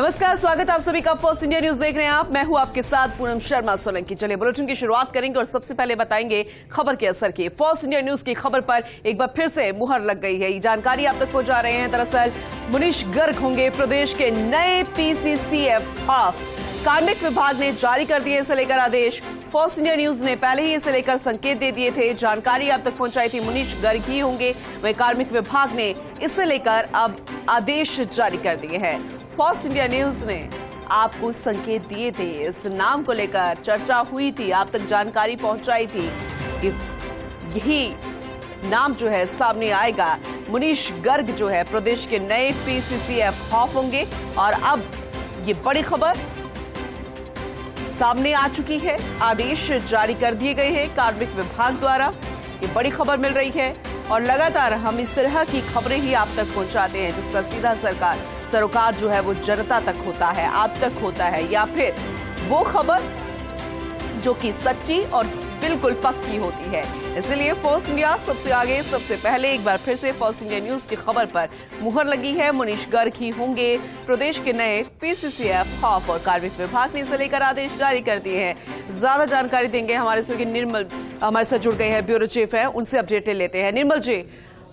नमस्कार, स्वागत है आप सभी का फर्स्ट इंडिया न्यूज देख रहे हैं आप। मैं हूं आपके साथ पूनम शर्मा सोलंकी। चलिए बुलेटिन की शुरुआत करेंगे और सबसे पहले बताएंगे खबर के असर की। फर्स्ट इंडिया न्यूज की खबर पर एक बार फिर से मुहर लग गई है। ये जानकारी आप तक पहुंचा रहे हैं। दरअसल मुनीश गर्ग होंगे प्रदेश के नए पीसीसीएफ हाफ। कार्मिक विभाग ने जारी कर दिए इसे लेकर आदेश। फर्स्ट इंडिया न्यूज ने पहले ही इसे लेकर संकेत दे दिए थे। जानकारी आप तक पहुंचाई थी मुनीश गर्ग ही होंगे। वहीं कार्मिक विभाग ने इसे लेकर अब आदेश जारी कर दिए हैं। फर्स्ट इंडिया न्यूज ने आपको संकेत दिए थे, इस नाम को लेकर चर्चा हुई थी, आप तक जानकारी पहुंचाई थी कि यही नाम जो है सामने आएगा। मुनीश गर्ग जो है प्रदेश के नए पीसीसीएफ हाफ होंगे और अब ये बड़ी खबर सामने आ चुकी है। आदेश जारी कर दिए गए हैं कार्मिक विभाग द्वारा। ये बड़ी खबर मिल रही है और लगातार हम इस तरह की खबरें ही आप तक पहुंचाते हैं जिसका सीधा सरोकार जो है वो जनता तक होता है, आप तक होता है, या फिर वो खबर जो कि सच्ची और बिल्कुल पक्की होती है। इसलिए फर्स्ट इंडिया सबसे आगे, सबसे पहले एक बार फिर से फर्स्ट इंडिया न्यूज की खबर पर मुहर लगी है। मुनीश गर्ग ही होंगे प्रदेश के नए पीसीसीएफ हाफ और कार्मिक विभाग ने इसे लेकर आदेश जारी कर दिए हैं। ज्यादा जानकारी देंगे हमारे सहयोगी निर्मल हमारे साथ जुड़ गए हैं, ब्यूरो चीफ है, उनसे अपडेट लेते हैं। निर्मल जी,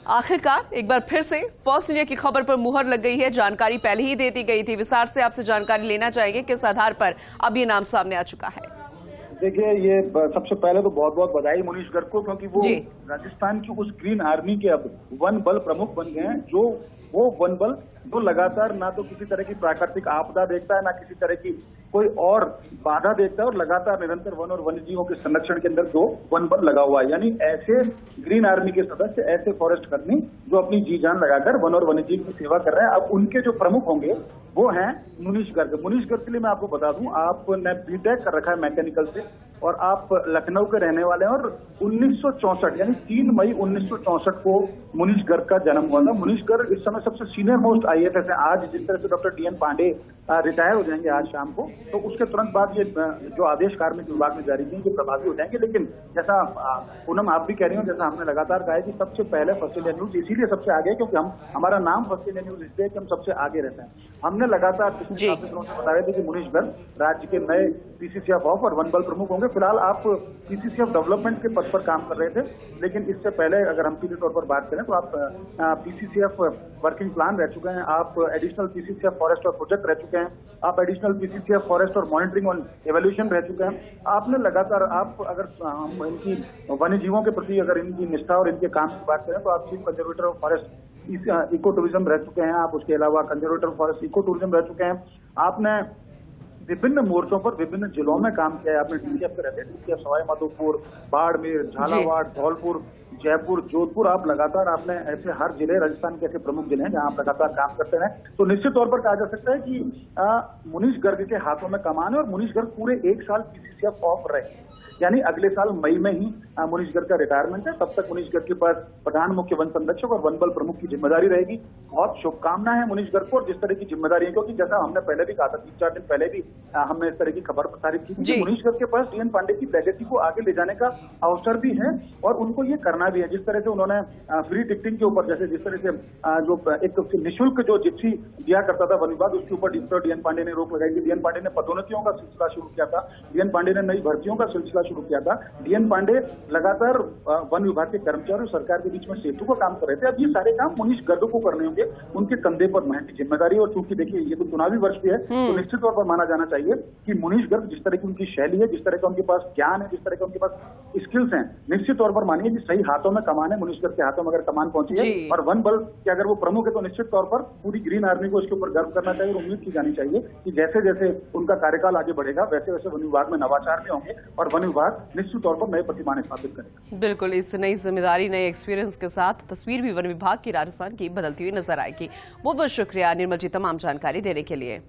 आखिरकार एक बार फिर से फर्स्ट इंडिया की खबर पर मुहर लग गई है। जानकारी पहले ही दे दी गई थी। विस्तार से आपसे जानकारी लेना चाहेंगे किस आधार पर अब ये नाम सामने आ चुका है। देखिए, ये सबसे पहले तो बहुत बहुत बधाई मुनीश गर्ग को, क्योंकि वो राजस्थान की उस ग्रीन आर्मी के अब वन बल प्रमुख बन गए हैं। जो वो वन बल जो लगातार ना तो किसी तरह की प्राकृतिक आपदा देखता है, ना किसी तरह की कोई और बाधा देखता है, और लगातार निरंतर वन और वन्यजीवों के संरक्षण के अंदर जो वन बल लगा हुआ है। यानी ऐसे ग्रीन आर्मी के सदस्य, ऐसे फॉरेस्ट कर्मी जो अपनी जी जान लगाकर वन और वन्यजीव की सेवा कर रहे हैं, अब उनके जो प्रमुख होंगे वो हैं मुनीश गर्ग। मुनीश गर्ग के लिए मैं आपको बता दूं, आपने बीटेक कर रखा है मैकेनिकल से और आप लखनऊ के रहने वाले हैं। और 1964 यानी 3 मई 1964 को मुनीश गर्ग का जन्म हुआ था। मुनीश गर्ग इस समय सबसे सीनियर मोस्ट आईएएस है। आज जिस तरह से डॉक्टर डीएन पांडे रिटायर हो जाएंगे आज शाम को, तो उसके तुरंत बाद ये जो आदेश कार्मिक विभाग ने जारी किए ये प्रभावी हो जाएंगे। लेकिन जैसा पूनम आप भी कह रही हो, जैसा हमने लगातार कहा है कि सबसे पहले फर्स्ट इंडिया न्यूज इसीलिए सबसे आगे, क्योंकि हमारा नाम फर्स्ट इंडिया न्यूज इसलिए कि हम सबसे आगे रहते हैं। हमने लगातार पिछले काफी दिनों से बता रहे थे कि मुनीश गर्ग राज्य के नए पीसीसीएफ हाफ और वन बल प्रमुख होंगे। फिलहाल आप पीसीसीएफ डेवलपमेंट के पद पर काम कर रहे थे, लेकिन इससे पहले अगर हम सीधे तौर पर बात करें तो आप पीसीसीएफ वर्किंग प्लान रह चुके हैं, आप एडिशनल पीसीसीएफ फॉरेस्ट और प्रोजेक्ट रह चुके हैं, आप एडिशनल पीसीसीएफ फॉरेस्ट और मॉनिटरिंग और एवोल्यूशन रह चुके हैं। आपने लगातार, आप अगर हम इनकी वन्य जीवों के प्रति अगर इनकी निष्ठा और इनके काम की बात करें तो आप chief conservator of forest eco tourism रह चुके हैं, आप उसके अलावा conservator of forest eco tourism रह चुके हैं। आपने विभिन्न मोर्चों पर विभिन्न जिलों में काम किया है। आपने डीसीएफ पे रहते हैं, डीसीएफ सवाई माधोपुर, बाड़मेर, झालावाड़, धौलपुर, जयपुर, जोधपुर, आप लगातार आपने ऐसे हर जिले, राजस्थान के ऐसे प्रमुख जिले हैं जहां आप लगातार काम करते हैं। तो निश्चित तौर पर कहा जा सकता है कि मुनीश गर्ग के हाथों में कमान है और मुनीश गर्ग पूरे 1 साल पीसीसीएफ ऑफ रहे, यानी अगले साल मई में ही मुनीश गर्ग का रिटायरमेंट है। तब तक मुनीश गर्ग के पास प्रधान मुख्य वन संरक्षक और वन बल प्रमुख की जिम्मेदारी रहेगी। बहुत शुभकामनाएं है मुनीश गर्ग को और जिस तरह की जिम्मेदारी है, क्योंकि जैसा हमने पहले भी कहा था, 3-4 दिन पहले भी हमने इस तरह की खबर प्रसारित की थी। मुनीश गर्ग के पास डीएन पांडे की लेगेसी को आगे ले जाने का अवसर भी है और उनको ये करना भी है। जिस तरह से उन्होंने फ्री टिकटिंग के ऊपर, जैसे जिस तरह से जो एक निःशुल्क जो जिप्सी दिया करता था वन विभाग, उसके ऊपर डीएन पांडे ने रोक लगाई थी। डीएन पांडे ने पदोन्नतियों का सिलसिला शुरू किया था, डीएन पांडे ने नई भर्तियों का सिलसिला शुरू किया था। डीएन पांडे लगातार वन विभाग के कर्मचारी और सरकार के बीच में सेतु का काम कर रहे थे। अब ये सारे काम मुनीश गर्ग को करने होंगे, उनके कंधे पर महंगी जिम्मेदारी। और चूंकि देखिए ये तो चुनावी वर्ष भी है, तो निश्चित तौर पर माना जाना चाहिए कि मुनीश गर्ग जिस तरह की उनकी शैली है, जिस तरह का उनके पास ज्ञान है, जिस तरह का उनके पास स्किल्स हैं, निश्चित तौर पर मानिए कि सही हाथों में कमान है। मुनीश गर्ग के हाथों में अगर कमान पहुंची है और वन बल के अगर वो प्रमुख है, तो निश्चित तौर पर पूरी ग्रीन आर्मी को इसके ऊपर गर्व करना चाहिए और उम्मीद की जानी चाहिए कि जैसे जैसे उनका कार्यकाल आगे बढ़ेगा वैसे वैसे वन विभाग में नवाचार भी होंगे और वन विभाग निश्चित तौर पर नए प्रतिमान स्थापित करेगा। बिल्कुल, इस नई जिम्मेदारी, नए एक्सपीरियंस के साथ तस्वीर भी वन विभाग की राजस्थान की बदलती हुई नजर आएगी। बहुत बहुत शुक्रिया निर्मल जी तमाम जानकारी देने के लिए।